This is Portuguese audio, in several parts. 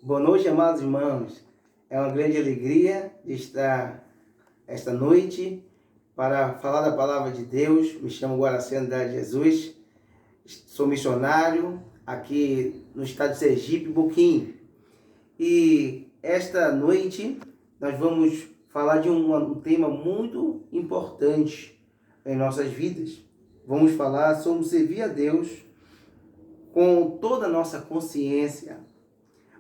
Boa noite, amados irmãos. É uma grande alegria de estar esta noite para falar da palavra de Deus. Me chamo Guaraci Andrade Jesus, sou missionário aqui no estado de Sergipe, Boquim. E esta noite nós vamos falar de um tema muito importante em nossas vidas. Vamos falar sobre servir a Deus com toda a nossa consciência.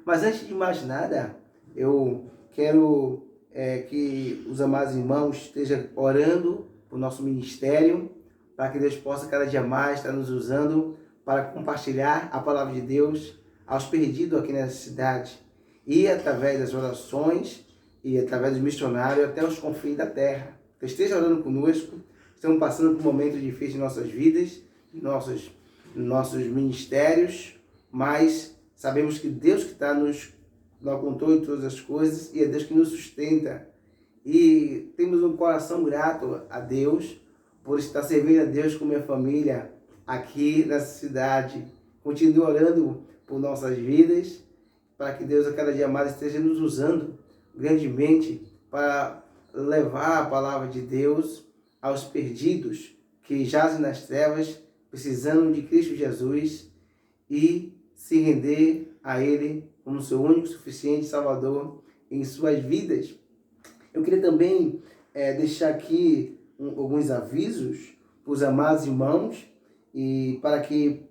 Mas antes de mais nada, eu quero que os amados irmãos estejam orando por nosso ministério, para que Deus possa cada dia mais estar nos usando para compartilhar a palavra de Deus aos perdidos aqui nessa cidade. E através das orações e através dos missionários até os confins da terra. Então esteja orando conosco. Estamos passando por um momento difícil em nossas vidas, em nossos ministérios, mas sabemos que Deus que está no controle de todas as coisas e é Deus que nos sustenta. E temos um coração grato a Deus por estar servindo a Deus com minha família aqui nessa cidade. Continue orando por nossas vidas, para que Deus a cada dia mais esteja nos usando grandemente para levar a palavra de Deus aos perdidos que jazem nas trevas, precisando de Cristo Jesus e se render a Ele como seu único, suficiente Salvador em suas vidas. Eu queria também deixar aqui alguns avisos para os amados irmãos e para que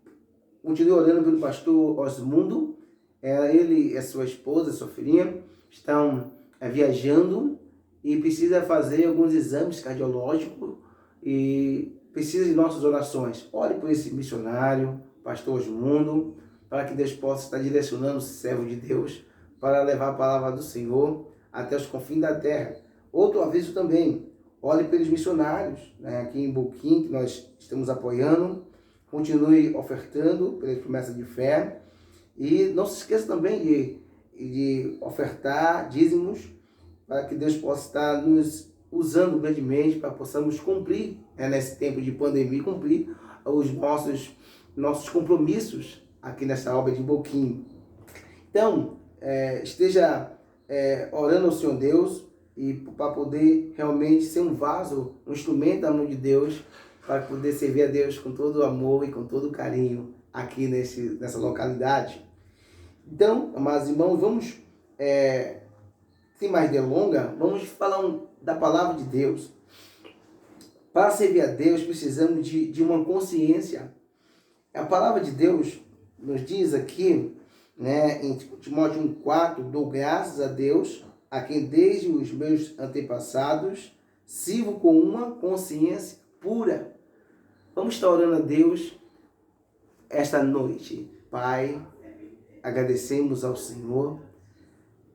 continue orando pelo pastor Osmundo. Ele e a sua esposa, sua filhinha, estão viajando e precisa fazer alguns exames cardiológicos e precisa de nossas orações. Ore por esse missionário, pastor Osmundo, para que Deus possa estar direcionando o servo de Deus para levar a palavra do Senhor até os confins da terra. Outro aviso também, ore pelos missionários, aqui em Boquim, que nós estamos apoiando. Continue ofertando pelas promessas de fé. E não se esqueça também de ofertar dízimos, para que Deus possa estar nos usando grandemente, para que possamos cumprir, nesse tempo de pandemia, cumprir os nossos compromissos aqui nessa obra de Boquim. Então, esteja orando ao Senhor Deus e para poder realmente ser um vaso, um instrumento da mão de Deus, para poder servir a Deus com todo o amor e com todo o carinho aqui nessa localidade. Então, amados irmãos, vamos, sem mais delonga, vamos falar da palavra de Deus. Para servir a Deus, precisamos de uma consciência. A palavra de Deus nos diz aqui, em Timóteo 1,4, dou graças a Deus, a quem desde os meus antepassados sirvo com uma consciência pura. Vamos estar orando a Deus esta noite. Pai, agradecemos ao Senhor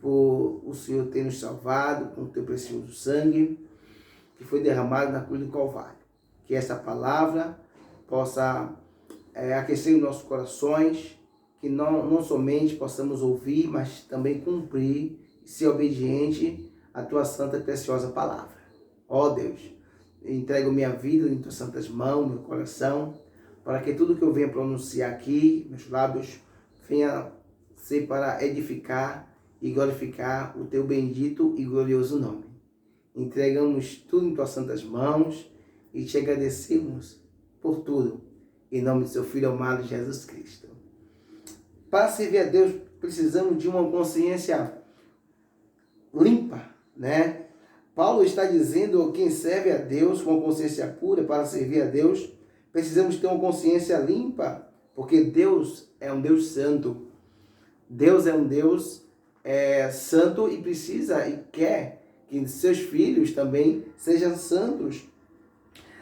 por o Senhor ter nos salvado com o teu precioso sangue que foi derramado na cruz do Calvário. Que essa palavra possa aquecer os nossos corações, que não somente possamos ouvir, mas também cumprir e ser obediente à tua santa e preciosa palavra. Ó Deus, entrego minha vida em tuas santas mãos, meu coração, para que tudo que eu venha pronunciar aqui, meus lábios, venha ser para edificar e glorificar o teu bendito e glorioso nome. Entregamos tudo em tuas santas mãos e te agradecemos por tudo, em nome de seu Filho amado Jesus Cristo. Para servir a Deus, precisamos de uma consciência limpa, Paulo está dizendo, quem serve a Deus com uma consciência pura, para servir a Deus, precisamos ter uma consciência limpa, porque Deus é um Deus santo. Deus é um Deus santo e precisa e quer que seus filhos também sejam santos.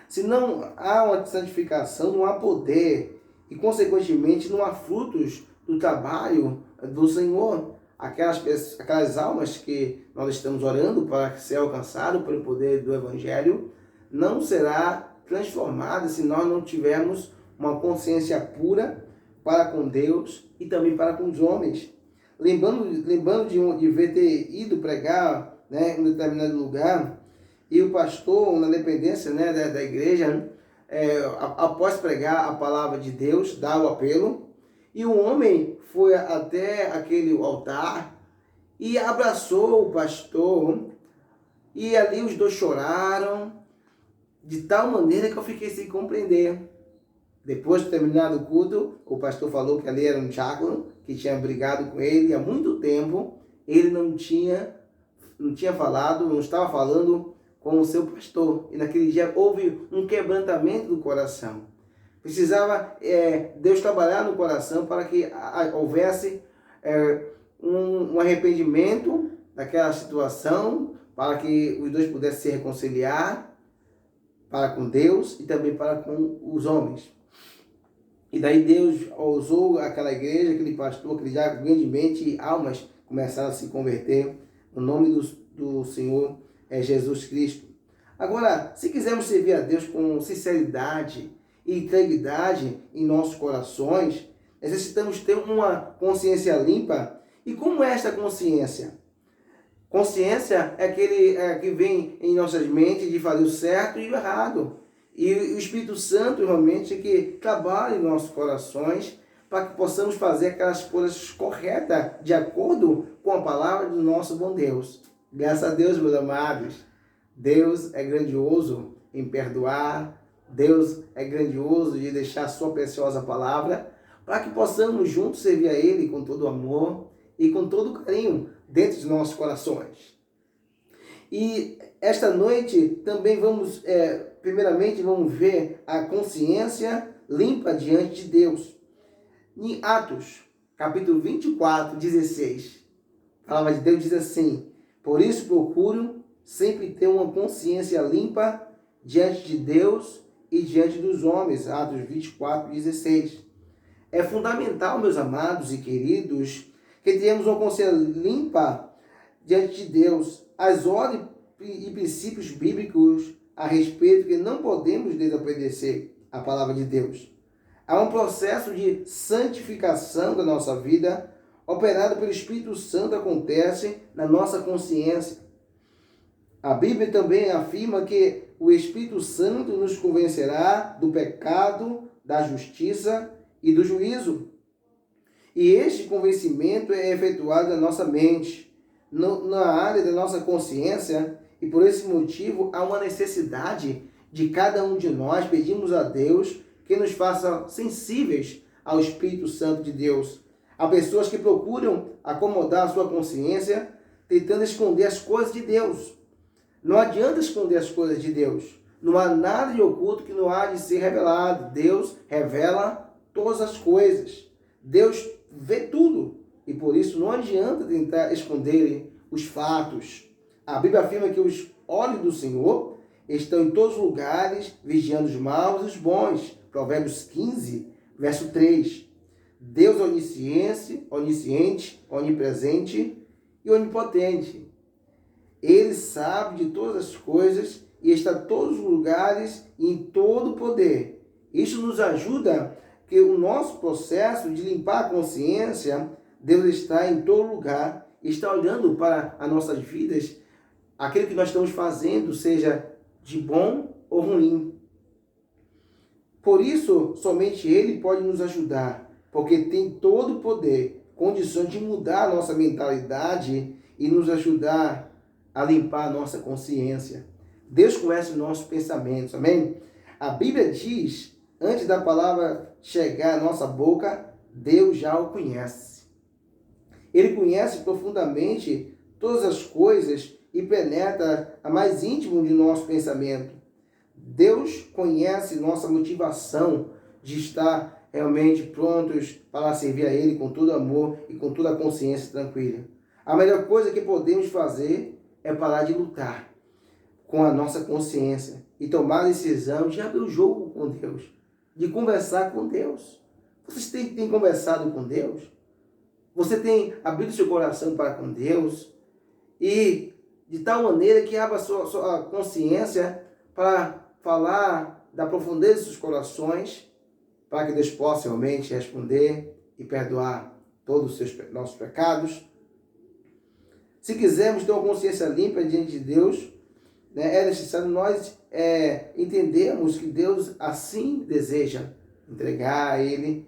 Se não há uma santificação, não há poder e, consequentemente, não há frutos do trabalho do Senhor. Aquelas almas que nós estamos orando para ser alcançado pelo poder do Evangelho, não será transformada se nós não tivermos uma consciência pura para com Deus e também para com os homens. Lembrando de ver ter ido pregar em um determinado lugar, e o pastor, na dependência da igreja, após pregar a palavra de Deus, dá o apelo, E o homem foi até aquele altar e abraçou o pastor, e ali os dois choraram, de tal maneira que eu fiquei sem compreender. Depois de terminado o culto, o pastor falou que ali era um diácono que tinha brigado com ele há muito tempo. Ele não tinha falado, não estava falando com o seu pastor. E naquele dia houve um quebrantamento do coração. Precisava Deus trabalhar no coração para que houvesse um arrependimento daquela situação, para que os dois pudessem se reconciliar para com Deus e também para com os homens. E daí Deus usou aquela igreja, aquele pastor, aquele diácono grandemente, e almas começaram a se converter no nome do Senhor Jesus Cristo. Agora, se quisermos servir a Deus com sinceridade e integridade em nossos corações, necessitamos ter uma consciência limpa. E como é esta consciência? Consciência é aquele que vem em nossas mentes de fazer o certo e o errado. E o Espírito Santo realmente que trabalha em nossos corações para que possamos fazer aquelas coisas corretas de acordo com a palavra do nosso bom Deus. Graças a Deus, meus amados. Deus é grandioso em perdoar. Deus é grandioso de deixar a sua preciosa palavra para que possamos juntos servir a Ele com todo amor e com todo carinho dentro de nossos corações. E esta noite também primeiramente vamos ver a consciência limpa diante de Deus. Em Atos, capítulo 24, 16, a palavra de Deus diz assim: por isso procuro sempre ter uma consciência limpa diante de Deus e diante dos homens. Atos 24, 16. É fundamental, meus amados e queridos, que tenhamos uma consciência limpa diante de Deus. As ordens e princípios bíblicos a respeito que não podemos desobedecer a palavra de Deus. Há um processo de santificação da nossa vida, operado pelo Espírito Santo, acontece na nossa consciência. A Bíblia também afirma que o Espírito Santo nos convencerá do pecado, da justiça e do juízo. E este convencimento é efetuado na nossa mente, na área da nossa consciência, e por esse motivo há uma necessidade de cada um de nós pedirmos a Deus que nos faça sensíveis ao Espírito Santo de Deus. Há pessoas que procuram acomodar a sua consciência tentando esconder as coisas de Deus. Não adianta esconder as coisas de Deus. Não há nada de oculto que não há de ser revelado. Deus revela todas as coisas. Deus vê tudo. E por isso não adianta tentar esconder os fatos. A Bíblia afirma que os olhos do Senhor estão em todos os lugares, vigiando os maus e os bons. Provérbios 15, verso 3. Deus é onisciente, onipresente e onipotente. Ele sabe de todas as coisas e está em todos os lugares e em todo o poder. Isso nos ajuda que o nosso processo de limpar a consciência, Deus está em todo lugar, está olhando para as nossas vidas, aquilo que nós estamos fazendo, seja de bom ou ruim. Por isso, somente Ele pode nos ajudar, porque tem todo o poder, condições de mudar a nossa mentalidade e nos ajudar a limpar a nossa consciência. Deus conhece os nossos pensamentos, amém? A Bíblia diz, antes da palavra chegar à nossa boca, Deus já o conhece. Ele conhece profundamente todas as coisas e penetra a mais íntimo de nosso pensamento. Deus conhece nossa motivação de estar realmente prontos para servir a Ele com todo amor e com toda a consciência tranquila. A melhor coisa que podemos fazer é parar de lutar com a nossa consciência e tomar a decisão de abrir o jogo com Deus, de conversar com Deus. Você tem conversado com Deus? Você tem abrido seu coração para com Deus? E de tal maneira que abra sua consciência para falar da profundeza dos seus corações, para que Deus possa realmente responder e perdoar todos os nossos pecados. Se quisermos ter uma consciência limpa diante de Deus, é necessário nós entendermos que Deus assim deseja entregar a Ele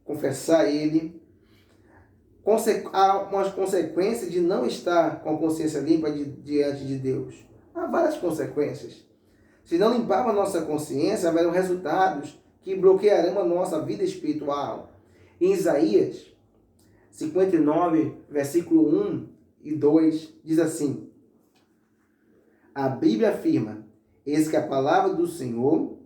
confessar Ele. Há umas consequências de não estar com a consciência limpa diante de Deus. Há várias consequências. Se não limparmos a nossa consciência, haverão resultados que bloquearão a nossa vida espiritual. Em Isaías 59, versículo 1 e 2, diz assim: a Bíblia afirma: eis que a palavra do Senhor,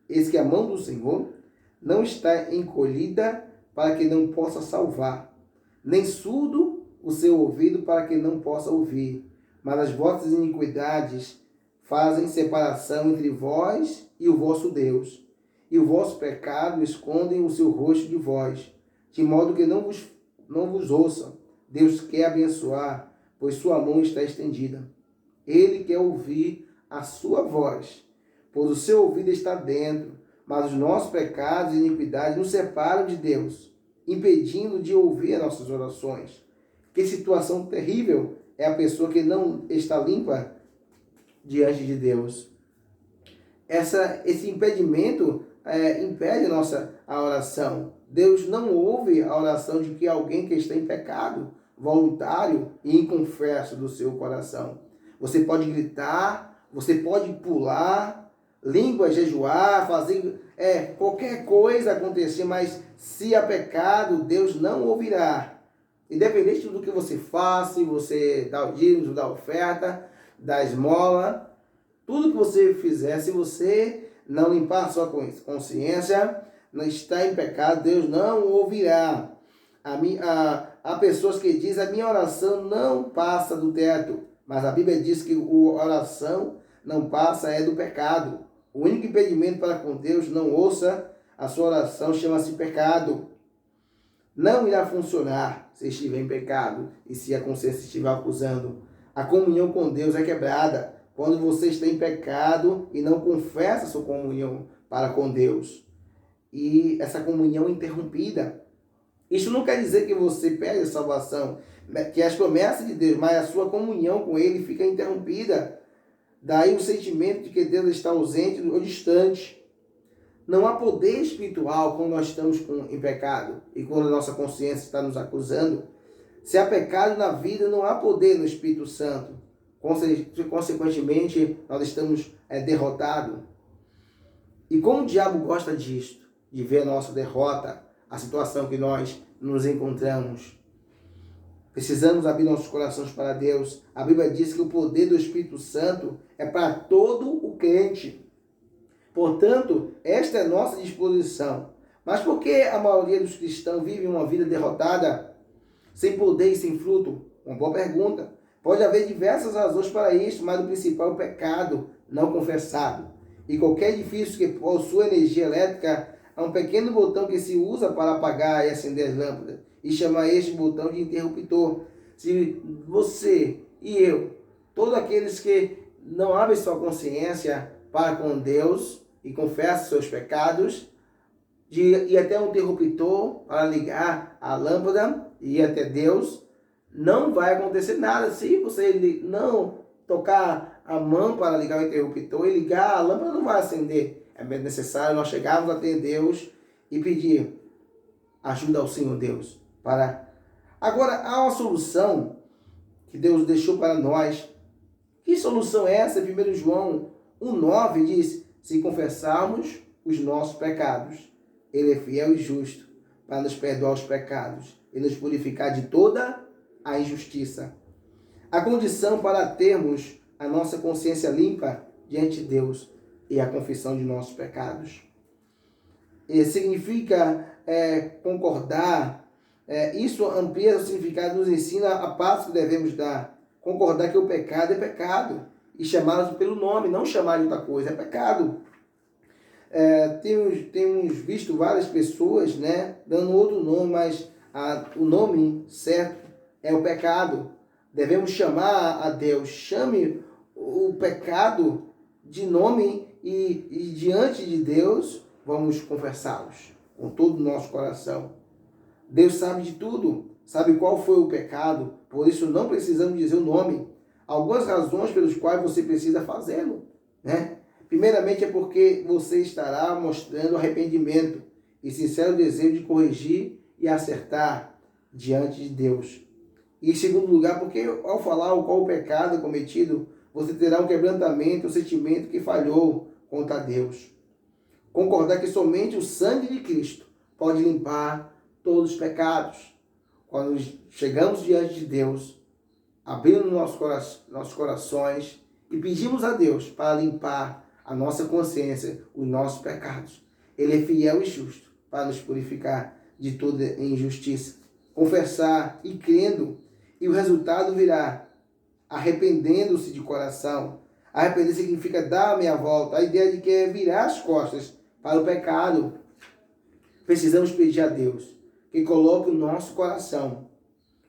eis que a mão do Senhor não está encolhida para que não possa salvar, nem surdo o seu ouvido para que não possa ouvir, mas as vossas iniquidades fazem separação entre vós e o vosso Deus, e o vosso pecado escondem o seu rosto de vós, de modo que não vos ouçam. Deus quer abençoar, pois sua mão está estendida. Ele quer ouvir a sua voz, pois o seu ouvido está dentro, mas os nossos pecados e iniquidades nos separam de Deus, impedindo de ouvir as nossas orações. Que situação terrível é a pessoa que não está limpa diante de Deus. Esse impedimento impede a oração. Deus não ouve a oração de que alguém que está em pecado, voluntário e inconfesso do seu coração. Você pode gritar, você pode pular, língua, jejuar, fazer qualquer coisa acontecer, mas se há pecado, Deus não ouvirá. Independente do que você faça, se você dá o dízimo, dá a oferta, dá a esmola, tudo que você fizer, se você não limpar a sua consciência, não está em pecado, Deus não ouvirá. Há pessoas que dizem: a minha oração não passa do teto, mas a Bíblia diz que a oração não passa do pecado. O único impedimento para com Deus não ouça a sua oração chama-se pecado. Não irá funcionar se estiver em pecado e se a consciência estiver acusando. A comunhão com Deus é quebrada quando você está em pecado e não confessa sua comunhão para com Deus. E essa comunhão é interrompida. Isso não quer dizer que você perde a salvação, que as promessas de Deus, mas a sua comunhão com Ele fica interrompida. Daí o sentimento de que Deus está ausente ou distante. Não há poder espiritual quando nós estamos em pecado e quando a nossa consciência está nos acusando. Se há pecado na vida, não há poder no Espírito Santo. Consequentemente, nós estamos derrotados. E como o diabo gosta disto, de ver a nossa derrota, a situação que nós nos encontramos, precisamos abrir nossos corações para Deus. A Bíblia diz que o poder do Espírito Santo é para todo o crente. Portanto, esta é a nossa disposição. Mas por que a maioria dos cristãos vive uma vida derrotada, sem poder e sem fruto? Uma boa pergunta. Pode haver diversas razões para isso, mas o principal é o pecado não confessado. E qualquer edifício que possua energia elétrica, há um pequeno botão que se usa para apagar e acender as lâmpadas, e chama este botão de interruptor. Se você e eu, todos aqueles que não abrem sua consciência para com Deus e confessam seus pecados, de ir até um interruptor para ligar a lâmpada e ir até Deus, não vai acontecer nada. Se você não tocar a mão para ligar o interruptor e ligar, a lâmpada não vai acender. É necessário nós chegarmos até Deus e pedir ajuda ao Senhor Deus. Agora, há uma solução que Deus deixou para nós. Que solução é essa? 1 João 1,9 diz: se confessarmos os nossos pecados, Ele é fiel e justo para nos perdoar os pecados e nos purificar de toda a injustiça. A condição para termos a nossa consciência limpa diante de Deus é a confissão de nossos pecados. Significa concordar. Isso amplia o significado, nos ensina a passo que devemos dar. Concordar que o pecado é pecado e chamá-los pelo nome, não chamar de outra coisa, é pecado. Temos visto várias pessoas dando outro nome, mas o nome certo é o pecado. Devemos chamar a Deus. Chame o pecado de nome e diante de Deus vamos confessá-los com todo o nosso coração. Deus sabe de tudo, sabe qual foi o pecado, por isso não precisamos dizer o nome. Algumas razões pelas quais você precisa fazê-lo, Primeiramente é porque você estará mostrando arrependimento e sincero desejo de corrigir e acertar diante de Deus. E em segundo lugar, porque ao falar qual o pecado cometido, você terá um quebrantamento, um sentimento que falhou contra Deus. Concordar que somente o sangue de Cristo pode limpar todos os pecados. Quando chegamos diante de Deus, abrimos nossos corações e pedimos a Deus para limpar a nossa consciência, os nossos pecados. Ele é fiel e justo para nos purificar de toda injustiça. Confessar e crendo, e o resultado virá arrependendo-se de coração. Arrepender significa dar a meia volta. A ideia de que é virar as costas para o pecado. Precisamos pedir a Deus que coloque no nosso coração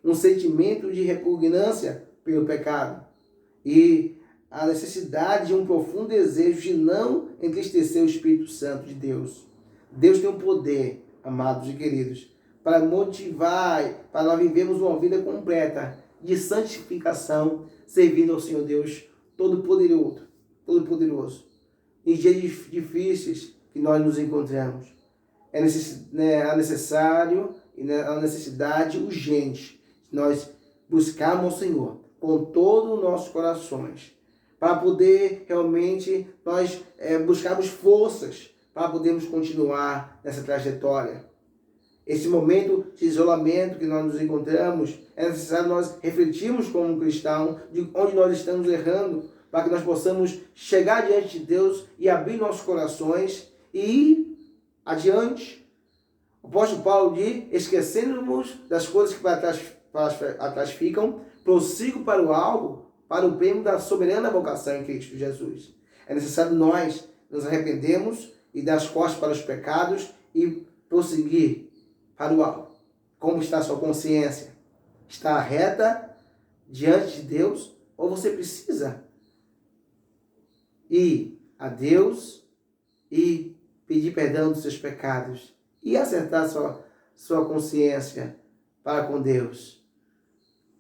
um sentimento de repugnância pelo pecado e a necessidade de um profundo desejo de não entristecer o Espírito Santo de Deus. Deus tem um poder, amados e queridos, para motivar, para nós vivermos uma vida completa de santificação, servindo ao Senhor Deus Todo-Poderoso. Em dias difíceis que nós nos encontramos, é necessário e a necessidade urgente de nós buscarmos o Senhor com todos os nossos corações, para poder realmente nós buscarmos forças para podermos continuar nessa trajetória. Esse momento de isolamento que nós nos encontramos, é necessário nós refletirmos como cristão de onde nós estamos errando, para que nós possamos chegar diante de Deus e abrir nossos corações e ir adiante. O apóstolo Paulo diz: esquecendo-nos das coisas que para trás ficam, prossigo para o alvo, para o prêmio da soberana vocação em Cristo Jesus. É necessário nós nos arrependermos e dar as costas para os pecados e prosseguir para o alvo. Como está a sua consciência? Está reta diante de Deus? Ou você precisa ir a Deus e pedir perdão dos seus pecados e acertar sua consciência para com Deus?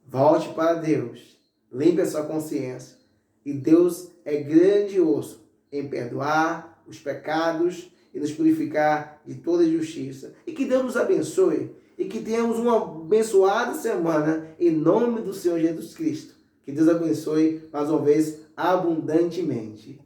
Volte para Deus, limpe a sua consciência, e Deus é grandioso em perdoar os pecados e nos purificar de toda injustiça. E que Deus nos abençoe e que tenhamos uma abençoada semana em nome do Senhor Jesus Cristo. Que Deus abençoe mais uma vez abundantemente.